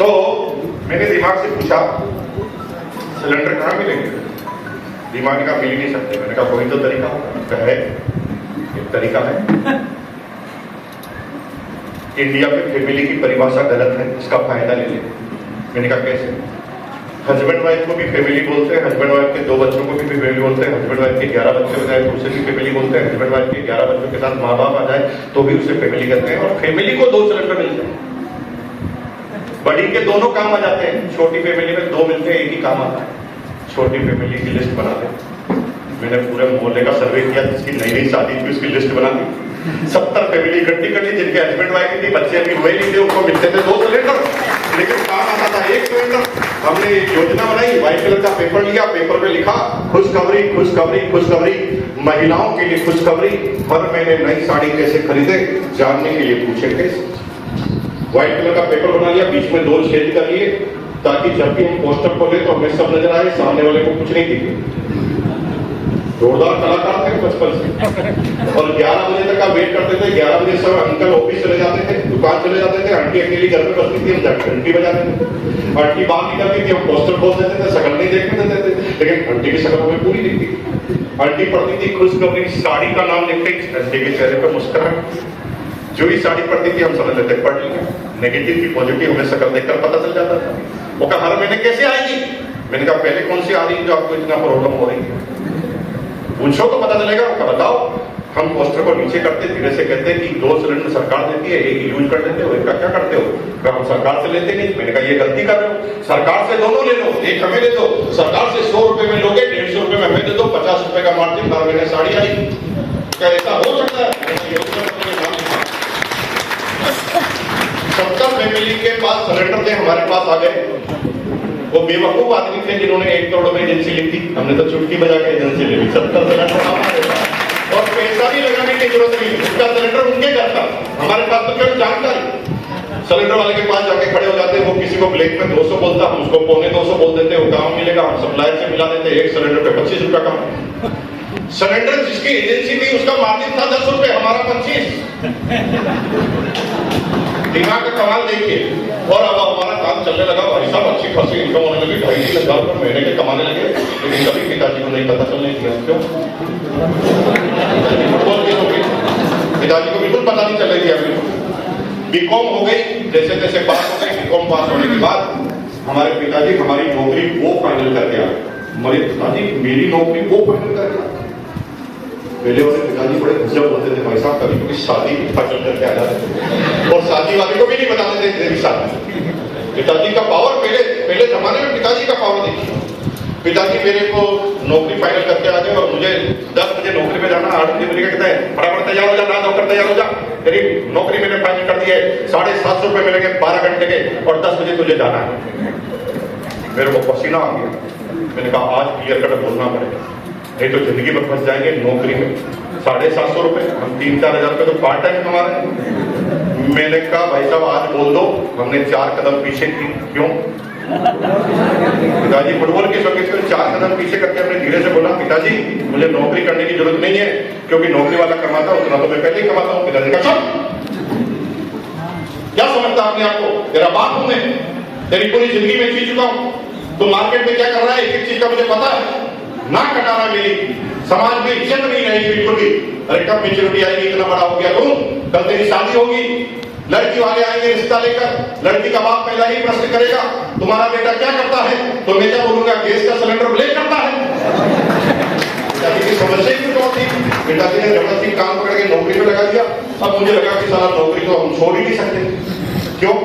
तो मैंने दिमाग से पूछा सिलेंडर कहाँ मिलेंगे? दिमाग का मिल ही नहीं सकते। मैंने कहा कोई तो तरीका होगा। है एक तरीका है, इंडिया में फैमिली की परिभाषा गलत है, इसका फायदा ले लें। मैंने कहा कैसे? हस्बैंड वाइफ को भी फैमिली बोलते हैं, हस्बैंड वाइफ के 2 बच्चों को भी फैमिली बोलते हैं, हस्बैंड वाइफ के 11 बच्चे हो जाए तो उसे भी फैमिली बोलते हैं, हस्बैंड वाइफ के 11 बच्चों के साथ माँ बाप आ जाए तो भी उसे फैमिली कहते हैं। और फैमिली को 2 सिलेंडर मिलते हैं, बड़ी के दोनों काम आ जाते हैं, छोटी फैमिली में 2 मिलते हैं, एक ही काम आता है। छोटी फैमिली की लिस्ट बना दे। मैंने पूरे मोहल्ले का सर्वे किया, जिसकी नई नई शादी थी उसकी लिस्ट बना दी। 70 फैमिली इकट्ठी कर ली, जिनके हस्बैंड वाइफ थी, बच्चे अभी हुए नहीं थे, उनको मिलते थे 2 सिलेंडर, लेकिन काम आता था 1 सिलेंडर। हमने एक योजना बनाई, व्हाइट कलर का पेपर लिया, पेपर पे लिखा खुशखबरी खुशखबरी खुशखबरी, महिलाओं के लिए खुशखबरी, हर महीने नई साड़ी कैसे खरीदे जानने के लिए पूछे कैसे। व्हाइट कलर का पेपर बना लिया, बीच में 2 छेद कर लिए, ताकि जब भी हम पोस्टर खोले तो हमें सब नजर आए, सामने वाले को कुछ नहीं दिखे। जोरदार कलाकार थे बचपन से। और 11 बजे तक का वेट करते थे। 11 बजे सब अंकल ऑफिस चले जाते थे, दुकान चले जाते थे, आंटी अकेली घर में बसती थी, हम जाकर घंटी बजाते थे। आंटी बाहर निकलती थी, हम पोस्टर खोल देते थे, शक्ल नहीं देखने देते थे, लेकिन आंटी की शक्ल हमें पूरी दिखती। आंटी पढ़ती थी खुशखबरी, साड़ी का नाम लिखते ही आंटी के चेहरे पर मुस्कुराहट। जो ही साड़ी पढ़ती थी हम समझ लेते पढ़ लिया। नेगेटिव की पॉजिटिव हमें शक्ल देखकर पता चल जाता था। वो कहा हर महीने कैसे आएगी? मैंने कहा पहले कौन सी आ रही है जो आपको इतना प्रॉब्लम हो रही है, पूछो तो पता चलेगा। वो बताओ। हम पोस्टर को नीचे करते, धीरे से कहते कि 2 सिलेंडर सरकार देती है, एक यूज कर लेते हो, एक का क्या करते हो? हम सरकार से लेते नहीं। मैंने कहा ये गलती कर रहे हो, सरकार से दोनों ले लो, एक हमें दे दो। सरकार से 100 रुपए में लोगे, 150 रुपए में हमें दे दो, 50 रुपए का मार्जिन, हर महीने साड़ी आई। क्या ऐसा हो सकता है? 70 फैमिली के पास सिलेंडर थे, हमारे पास आ गए। वो बेवकूफ आदमी थे जिन्होंने 1 करोड़ में एजेंसी ली थी, हमने तो चुटकी बजा के एजेंसी ले ली। 70 सिलेंडर हमारे पास, और पैसा भी लगाने की जरूरत नहीं, उसका सिलेंडर उनके घर था, हमारे पास तो केवल जानकारी। सिलेंडर वाले के पास जाके खड़े हो जाते, वो किसी को ब्लैक में 200 बोलता, हम उसको 250 बोल देते, वो काम मिलेगा, हम सप्लायर से मिला देते, 1 सिलेंडर पे 25 रुपया कम। सिलेंडर जिसकी एजेंसी थी उसका मार्जिन था 10 रुपए, हमारा 25। दिमाग का कमाल देखिए। और अब हमारा काम चलने लगा, भाई साहब अच्छी खासी इनकम होने लगी, 2,500 रुपए महीने के कमाने लगे। लेकिन कभी पिताजी को नहीं पता चलने दिया। क्यों? पिताजी को बिल्कुल पता नहीं चल रही थी। बीकॉम हो गई, जैसे तैसे पास हो गई। बीकॉम पास होने के बाद हमारे पिताजी हमारी नौकरी वो फाइनल करके आए। हमारे पिताजी मेरी नौकरी वो फाइनल करके आए। पहले वाले पिताजी बड़े गजब होते थे भाई साहब, कभी कभी शादी चल करके आ जाते थे, और शादी वाले को भी नहीं बताते थे मेरी शादी। पिताजी का पावर, पहले जमाने में पिताजी का पावर देखिए। पिताजी मेरे को नौकरी फाइनल करके आ गए, और मुझे 10 बजे नौकरी पे जाना, 8 बजे कहते हैं फटाफट तैयार हो जा, ना नौकर तैयार हो जा, तेरी नौकरी मैंने फाइनल कर दी है, 750 रुपए मिलेंगे 12 घंटे के, और 10 बजे तुझे जाना है। मेरे को पसीना आ गया। मैंने कहा आज क्लियर कट बोलना पड़ेगा, नहीं तो जिंदगी भर फंस जाएंगे नौकरी में। 750 रुपए, हम 3-4 हजार रुपए तो पार्ट टाइम कमा रहे हैं। मैंने कहा भाई साहब आज बोल दो। हमने 4 कदम पीछे की। क्यों? पिताजी फुटबॉल के शौकीन थे, 4 कदम पीछे करके हमने धीरे से बोला पिताजी मुझे नौकरी करने की जरूरत नहीं है, क्योंकि नौकरी वाला कमाता उतना तो मैं पहले ही कमाता हूँ। पिताजी का चुप, क्या समझता अपने आप को? तेरा बाप हूं मैं, तेरी पूरी जिंदगी में जी चुका हूं। तो मार्केट में क्या कर रहा है, एक एक चीज का मुझे पता है। ना कटाना मेरी, समाज में इज्जत नहीं रहेगी बिल्कुल भी। अरे कब मेच्योरिटी आएगी, इतना बड़ा हो गया तुम, कल तेरी शादी होगी, लड़की वाले आएंगे रिश्ता लेकर, लड़की का बाप पहला ही प्रश्न करेगा तुम्हारा बेटा क्या करता है, तो मैं क्या बोलूंगा गैस का सिलेंडर ब्लेक करता है। पिताजी की समस्या ही कुछ और थी। पिताजी ने जबरदस्ती काम पकड़ के नौकरी पे लगा दिया। अब मुझे लगा कि सारा नौकरी तो हम छोड़ ही नहीं सकते। क्यों?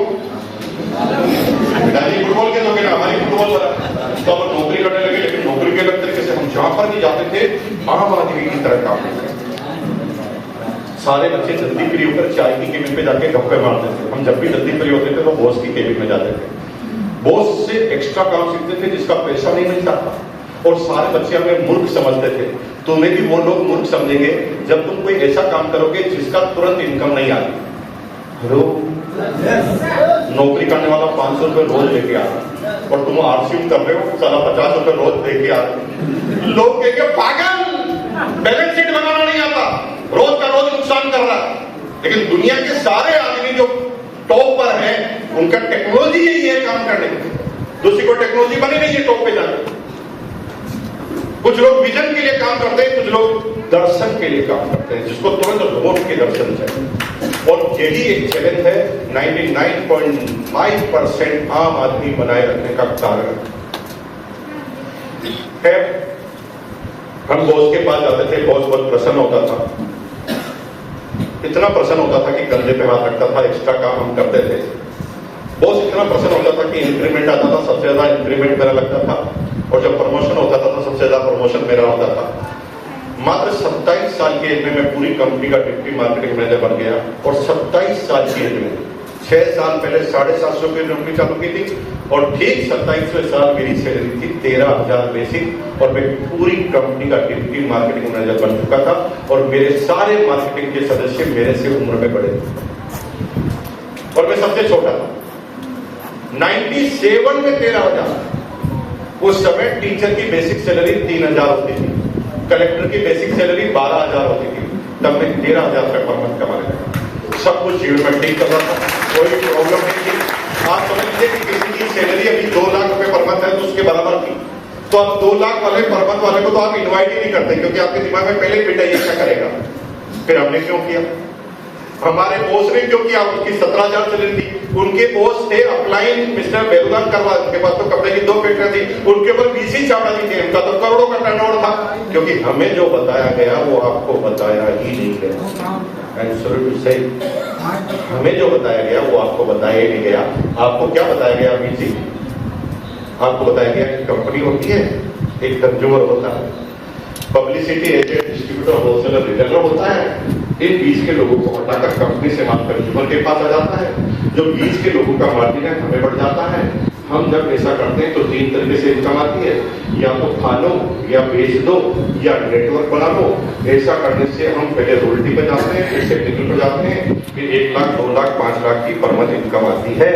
पिताजी फुटबॉल के लोग हमारी फुटबॉल वाला, तो अब नौकरी करने लगे। लेकिन नौकरी के अलग तरीके से हम जहां पर भी जाते थे आम आदमी की तरह काम करते थे। सारे बच्चे जल्दी फ्री होकर चाय की केबिन पे जाके गप्पे मारते थे। हम जब भी जल्दी फ्री होते थे तो बॉस की केबिन में जाते थे, बॉस से एक्स्ट्रा काम सीखते थे जिसका पैसा नहीं मिलता था। और सारे बच्चे हमें मूर्ख समझते थे। तुम्हें भी वो लोग मूर्ख समझेंगे जब तुम कोई ऐसा काम करोगे जिसका तुरंत इनकम नहीं आती। हेलो, नौकरी करने वाला 500 रुपए रोज लेके आ रहा और तुम आरसीएम कर रहे हो साला 50 रुपए रोज लेके आ रहे। लोग कहेंगे पागल, बैलेंस शीट बनाना नहीं आता, रोज का रोज नुकसान कर रहा है। लेकिन दुनिया के सारे आदमी जो टॉप पर है, उनका टेक्नोलॉजी यही है काम करने की, दूसरी कोई टेक्नोलॉजी बनी नहीं है टॉप पे जाकर। कुछ लोग विजन के लिए काम करते हैं, कुछ लोग दर्शन के लिए काम करते हैं, जिसको तुरंत रोड के दर्शन चाहिए। और यही एक चैलेंज है 99.5% आम आदमी बनाए रखने का कारण है। हम बॉस के पास जाते थे, बॉस बहुत प्रसन्न होता था, इतना प्रसन्न होता था कि कंधे पे हाथ रखता था, एक्स्ट्रा काम हम करते थे। बॉस इतना प्रसन्न होता था कि इंक्रीमेंट आता था, सबसे ज्यादा इंक्रीमेंट मेरा लगता था, और जब प्रमोशन होता था तो सबसे ज्यादा प्रमोशन मेरा होता था। मात्र 27 साल की एज में मैं पूरी कंपनी का डिप्टी मार्केटिंग मैनेजर बन गया, और 27 साल की एज में 6 साल पहले 750 की नौकरी चालू की थी, और ठीक 27वें साल मेरी सैलरी थी 13,000 बेसिक, और मैं पूरी कंपनी का डिप्टी मार्केटिंग मैनेजर बन चुका था, और मेरे सारे मार्केटिंग के सदस्य मेरे से उम्र में बड़े थे, और मैं सबसे छोटा था। 97 में 13,000। उस समय टीचर की बेसिक सैलरी 3,000 होती थी, कलेक्टर की बेसिक सैलरी 12,000 होती थी, तब मैं 13,000 रुपये पर मंथ कमाने लगा। सब कुछ जीवन में ठीक कर रहा था, कोई प्रॉब्लम नहीं थी। आप समझ लीजिए कि किसी की सैलरी अभी 2 लाख रुपए पर मंथ है तो उसके बराबर थी, तो अब 2 लाख वाले पर मंथ वाले को तो आप इन्वाइट ही नहीं करते, क्योंकि आपके दिमाग में पहले ही बेटा ये क्या करेगा। फिर हमने क्यों किया? हमारे बॉस ने क्यों किया? उसकी 17,000 सैलरी थी, उनके बॉस थे अपलाइन मिस्टर बेरुदान करवा, उनके पास तो कपड़े की 2 फैक्ट्रियां थी, उनके ऊपर 20 चावड़ा दी थी, उनका तो करोड़ों का टर्नओवर था। क्योंकि हमें जो बताया गया वो आपको बताया ही नहीं गया। हमें जो बताया गया वो आपको बताया ही नहीं गया। आपको क्या बताया गया अभी जी? आपको बताया गया कि कंपनी होती है, एक कंज्यूमर होता है, publicity agent, distributor, wholesaler, retailer होता है। इन बीच के लोगों को हटाकर कंपनी से माल कंज्यूमर के पास आ जाता है, जो बीच के लोगों का मार्जिन है हमें बढ़ जाता है। हम जब ऐसा करते हैं तो 3 तरीके से इनकम आती है, या तो खा लो, या बेच दो, या नेटवर्क बना लो। ऐसा करने से हम पहले रॉयल्टी पे जाते हैं, फिर टेक्निकल पे जाते हैं, फिर 1 लाख, 2 लाख, 5 लाख की पर मंथ इनकम आती है।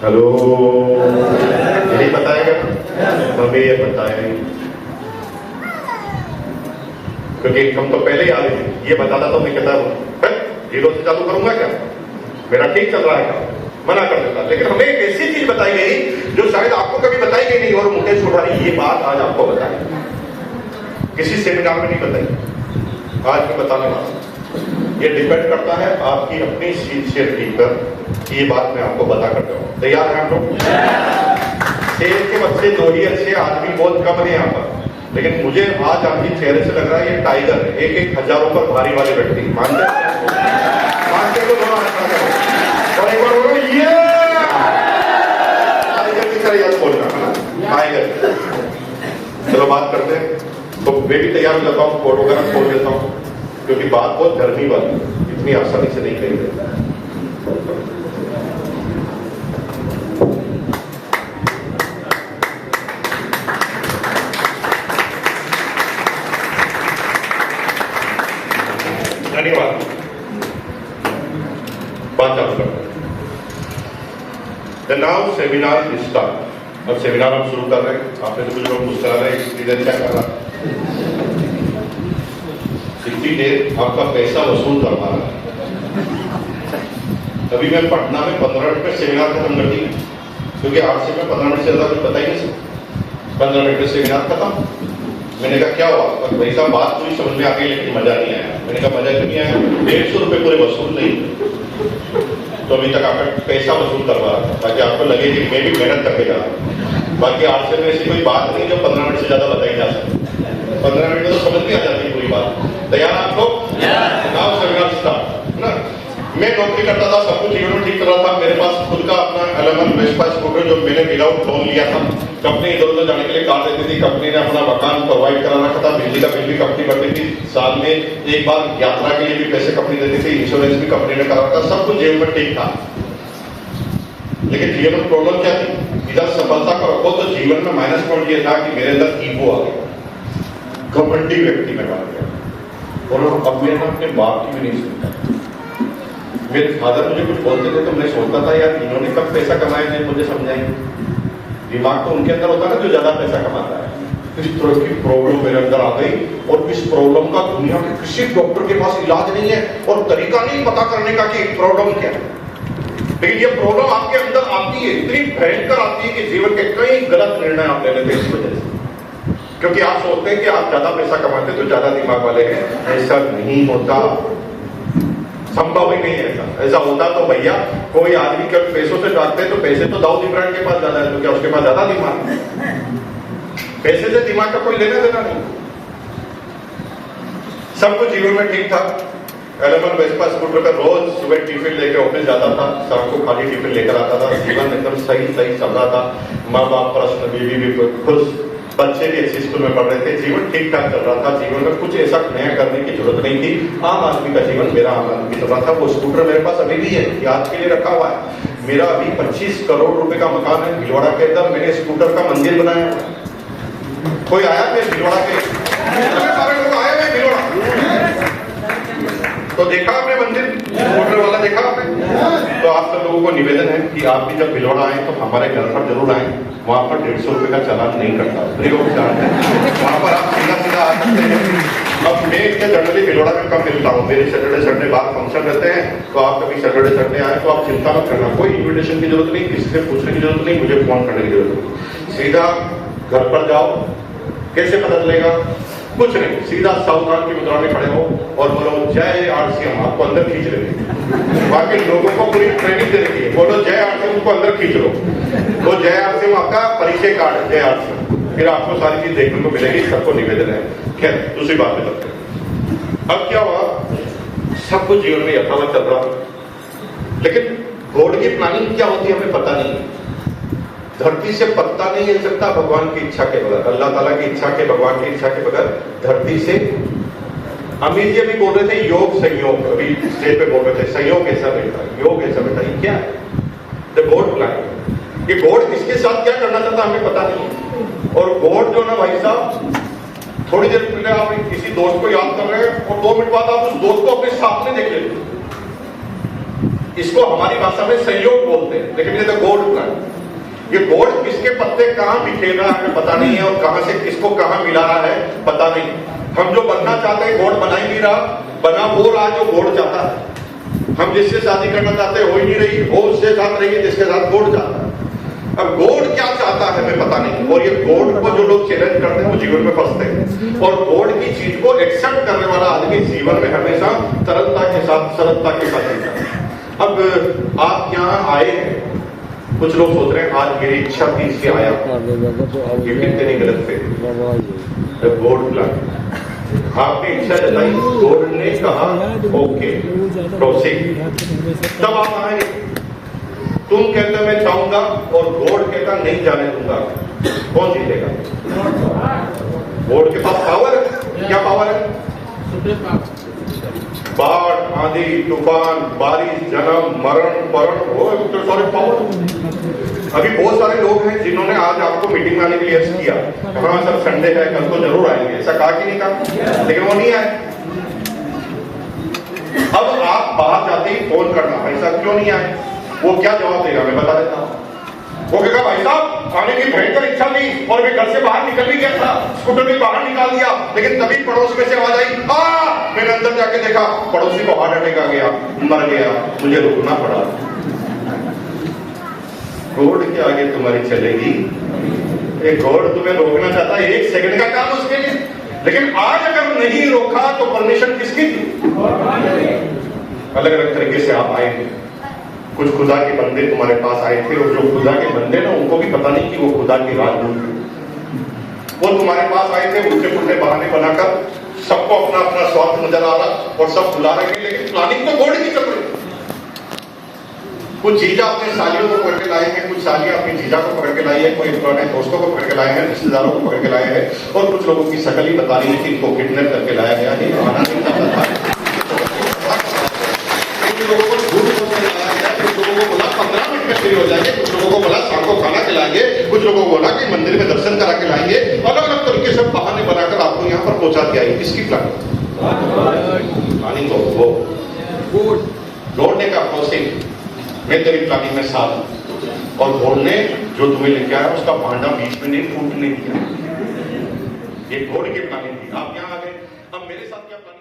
हेलो, यही बताएगा? हमें ये बताया नहीं, क्योंकि इनकम तो पहले ही आ रही थी। ये बताता तो मैं कहता 0 से चालू करूंगा क्या, मेरा ठीक चल रहा है क्या, मना कर देता। लेकिन हमें एक ऐसी चीज बताई गई जो शायद आपको कभी बताई गई नहीं, और मुकेश कोठारी ये बात आज आपको बताई, किसी सेमिनार में नहीं बताई, आज मैं बताने वाला हूं। ये डिपेंड करता है आपकी अपनी सिंसियरिटी पर कि ये बात मैं आपको बता कर रहा हूं। तैयार है आप लोग? शेर के बच्चे 2 ही अच्छे, आदमी बहुत कम है यहाँ पर, लेकिन मुझे आज आपके चेहरे से लग रहा है ये टाइगर है, 1-1 हजारों पर भारी वाले व्यक्ति। मानते तो दोनों और एक बार बोलो ये टाइगर की तरह याद बोलना है ना, टाइगर। चलो बात करते हैं। तो मैं भी तैयार हो जाता हूँ, फोटोग्राफ खोल देता हूँ, क्योंकि बात बहुत गर्मी वाली, इतनी आसानी से नहीं करेंगे। धन्यवाद। बात चालू करते हैं। Now seminar start. अब सेमिनार हम शुरू कर रहे हैं। आपने तो कुछ लोग मुस्कुरा रहे हैं, स्टूडेंट क्या कर रहा है? 60 डेज आपका पैसा वसूल करवा रहा है। अभी मैं पटना में 15 मिनट में सेमिनार खत्म कर दी, क्योंकि 8 से मैं 15 मिनट से ज्यादा कुछ बता ही नहीं सकता। 15 मिनट में सेमिनार खत्म। मैंने कहा क्या हुआ? भाई साहब बात पूरी समझ में आ गई, लेकिन मजा नहीं आया। मैंने कहा मजा क्यों नहीं आया? 150 रुपए पूरे वसूल नहीं, तो अभी तक आपका पैसा वसूल करवा रहा था, ताकि आपको लगे कि मैं भी मेहनत करके जा रहा हूँ। बाकी 8 से में ऐसी कोई बात नहीं जो 15 मिनट से ज्यादा बताई जा सकती। 15 मिनट में तो समझ में आ जाती है पूरी बात। तैयार आप लोग? नाउ सेमिनार स्टार्ट ना। मैं नौकरी करता था, सब कुछ जीवन में ठीक कर रहा था। मेरे पास खुद का अपना एलेवन वेस्पा स्कूटर जो मैंने विदाउट लोन लिया था। कंपनी इधर उधर जाने के लिए कार देती थी, कंपनी ने अपना मकान प्रोवाइड करा रखा था, बिजली का बिल भी कंपनी भरती थी, साल में एक बार यात्रा के लिए भी पैसे कंपनी देती थी, इंश्योरेंस भी कंपनी ने करा रखा, सब कुछ जीवन में ठीक था। लेकिन जीवन में प्रॉब्लम क्या थी? इधर सफलता का रखो तो जीवन में माइनस पॉइंट ये था कि मेरे अंदर ईगो आ गया, घमंडी व्यक्ति में बन गया, और अब मैं अपने बाप की भी नहीं सुनता। मेरे फादर मुझे कुछ बोलते थे तो मैं सोचता था यार इन्होंने कब पैसा कमाया है, मुझे समझाएंगे। दिमाग तो उनके अंदर होता है ना जो ज्यादा पैसा कमाता है। इस तरह की प्रॉब्लम मेरे अंदर आ गई, और इस प्रॉब्लम का दुनिया के किसी डॉक्टर के पास इलाज नहीं है, और तरीका नहीं पता करने का कि प्रॉब्लम क्या है। लेकिन ये प्रॉब्लम आपके अंदर आती है, इतनी भयंकर आती है कि जीवन के कई गलत निर्णय आप ले लेते हैं इस वजह से, क्योंकि आप सोचते हैं कि आप ज्यादा पैसा कमाते तो ज्यादा दिमाग वाले हैं। ऐसा नहीं होता, संभव ही नहीं है ऐसा। ऐसा होता तो भैया कोई आदमी कभी पैसों से डांटते हैं तो पैसे तो दाऊद इब्राहिम के पास ज्यादा है, तो क्या उसके पास ज्यादा दिमाग है? पैसे से दिमाग का कोई लेना देना नहीं। सब कुछ जीवन में ठीक था। एलेवन वेस्पा स्कूटर पर रोज सुबह टिफिन लेके ऑफिस जाता था, शाम को खाली टिफिन लेकर आता था। जीवन एकदम सही चल रहा था। माँ बाप प्रश्न, बीवी भी खुश, बच्चे भी अच्छी स्कूल में पढ़ रहे थे। जीवन ठीक ठाक चल रहा था। जीवन में कुछ ऐसा नया करने की जरूरत नहीं थी। आम आदमी का जीवन, मेरा आम आदमी चल रहा था। वो स्कूटर मेरे पास अभी भी है, याद के लिए रखा हुआ है। मेरा अभी 25 करोड़ रुपए का मकान है भिलवाड़ा के अंदर। मैंने स्कूटर का मंदिर बनाया हुआ है। कोई आया थे भिलवाड़ा के? सारे लोग आए हुए भिलवाड़ा, तो देखा आपने मंदिर, स्कूटर वाला देखा आपने? तो आप सब लोगों को निवेदन है कि आप भी जब भिलवाड़ा आए तो हमारे घर पर जरूर आए। वहां पर 150 रुपए का चालान नहीं करता, लोग जानते हैं। वहां पर आप सीधा सीधा आ सकते हैं। अब मैं जनरली भिलवाड़ा में कम मिलता हूँ। मेरे सैटरडे संडे बाद फंक्शन रहते हैं, तो आप कभी सैटरडे संडे आए तो आप चिंता मत करना। कोई इन्विटेशन की जरूरत नहीं, किसी से पूछने की जरूरत नहीं, मुझे फोन करने की जरूरत नहीं। सीधा घर पर जाओ। कैसे पता चलेगा? कुछ नहीं, सीधा सावधान की मुद्रा में खड़े हो और बोलो जय आरसीएम, आपको अंदर खींच लेंगे। बाकी लोगों को पूरी ट्रेनिंग दे रखी है, बोलो जय आरसीएम, उनको अंदर खींच लो। तो जय आरसीएम आपका परिचय कार्ड है, जय आरसीएम। फिर आपको सारी चीज देखने को मिलेगी। सबको निवेदन है। खैर, दूसरी बात पे चलते हैं। अब क्या हुआ, सब कुछ जीवन में यथावत चल रहा, लेकिन गॉड की प्लानिंग क्या होती है हमें पता नहीं। धरती से पत्ता नहीं हिल सकता भगवान की इच्छा के बगैर, अल्लाह ताला की इच्छा के, भगवान की इच्छा के बगैर धरती से। अमीर जी अभी बोल रहे थे योग संयोग, अभी स्टेज पे बोल रहे थे संयोग ऐसा बैठा, योग ऐसा बैठा, ये क्या है? The God plan. ये गॉड किसके साथ क्या करना चाहता हमें पता नहीं। और गॉड जो ना भाई साहब, थोड़ी देर पहले आप किसी दोस्त को याद कर रहे हैं और 2 मिनट बाद आप उस दोस्त को अपने सामने देख लेते। इसको हमारी भाषा में संयोग बोलते हैं, लेकिन ये द गॉड प्लान। ये गॉड किसके पत्ते कहां बिखेर रहा है पता नहीं है, और कहां से किसको कहां मिला रहा है पता नहीं। हम जो बनना चाहते हैं गॉड बना ही नहीं रहा, बना वो रहा जो गॉड चाहता है। हम जिससे शादी करना चाहते हैं हो ही नहीं रही, वो उससे साथ रही है जिसके साथ गॉड चाहता है। अब गॉड क्या चाहता है हमें पता नहीं, और ये गॉड को जो लोग चैलेंज करते हैं वो जीवन में फंसते हैं। और गॉड की चीज को एक्सेप्ट करने वाला आदमी जीवन में हमेशा सरलता के साथ चलता है। अब आप यहाँ आए हैं, कुछ लोग सोच रहे हैं आज मेरी इच्छा थी इससे आया, ये कितनी गलत थे। गॉड प्लान, आपने इच्छा जताई, गॉड ने कहा ओके प्रोसीड, तब आप आए। तुम कहते मैं चाहूंगा और गॉड कहता नहीं जाने दूंगा, कौन जीतेगा? गॉड के पास पावर है। क्या पावर है? बाढ़, आंधी, तूफान, बारिश, जन्म, मरण, मरण, वो तो सारे पावर। अभी बहुत सारे लोग हैं जिन्होंने आज आपको मीटिंग में आने के लिए किया, हाँ सर संडे है कल को जरूर आएंगे, ऐसा कहा कि नहीं कहा, लेकिन वो नहीं आए। अब आप बाहर जाते ही फोन करना, भाई साहब क्यों नहीं आए? वो क्या जवाब देगा मैं बता देता हूँ। वो कहेगा भाई साहब आने की भयंकर इच्छा थी और मैं घर से बाहर निकल भी गया था, स्कूटर भी बाहर निकाल दिया, लेकिन तभी पड़ोस में से आवाज आई, मैंने अंदर जाके देखा पड़ोसी को हार्ट अटैक आ गया, मर गया, मुझे रुकना पड़ा। गॉड के आगे तुम्हारी चलेगी? एक गॉड तुम्हें रोकना चाहता है, 1 सेकंड का काम उसके लिए, लेकिन आज अगर नहीं रोका तो परमिशन किसकी थी? अलग अलग तरीके से आप आएंगे। कुछ खुदा के बंदे तुम्हारे पास आए थे, और जो खुदा के बंदे ना उनको भी पता नहीं कि वो खुदा के राजदूत थे। वो तुम्हारे पास आए थे उल्टे पुल्टे बहाने बनाकर, सबको अपना अपना स्वार्थ नजर आ रहा और सब बुला रहे हैं, लेकिन प्लानिंग तो गॉड की चल रही। कुछ जीजा अपने सालियों को पकड़ के लाए हैं, कुछ सालियां अपनी जीजा को पकड़ के लाई है, कोई पुराने दोस्तों को पकड़ के लाए हैं, रिश्तेदारों को पकड़ के लाए हैं, और कुछ लोगों की शकल ही बता रही है कि इनको किडनैप करके लाया गया है, आना नहीं चाहता था। कुछ लोगों को झूठ बोल के लाया गया, कुछ लोगों को बोला 15 मिनट में फ्री हो जाएंगे, कुछ लोगों को बोला शाम को खाना खिलाएंगे, कुछ लोगों को बोला कि मंदिर में दर्शन करा के लाएंगे। अलग अलग तरीके से बहाने बनाकर आपको यहाँ पर पहुंचा दिया है। किसकी प्लानिंग? वो गॉड ने कहा प्रोसीड, मैं तेरी प्लानिंग में साथ हूं, और गॉड ने जो तुम्हें लेके आया उसका भांडा बीच में नहीं फूटने दिया। ये गॉड की प्लानिंग थी। आप यहाँ आ गए, अब मेरे साथ क्या प्लानिंग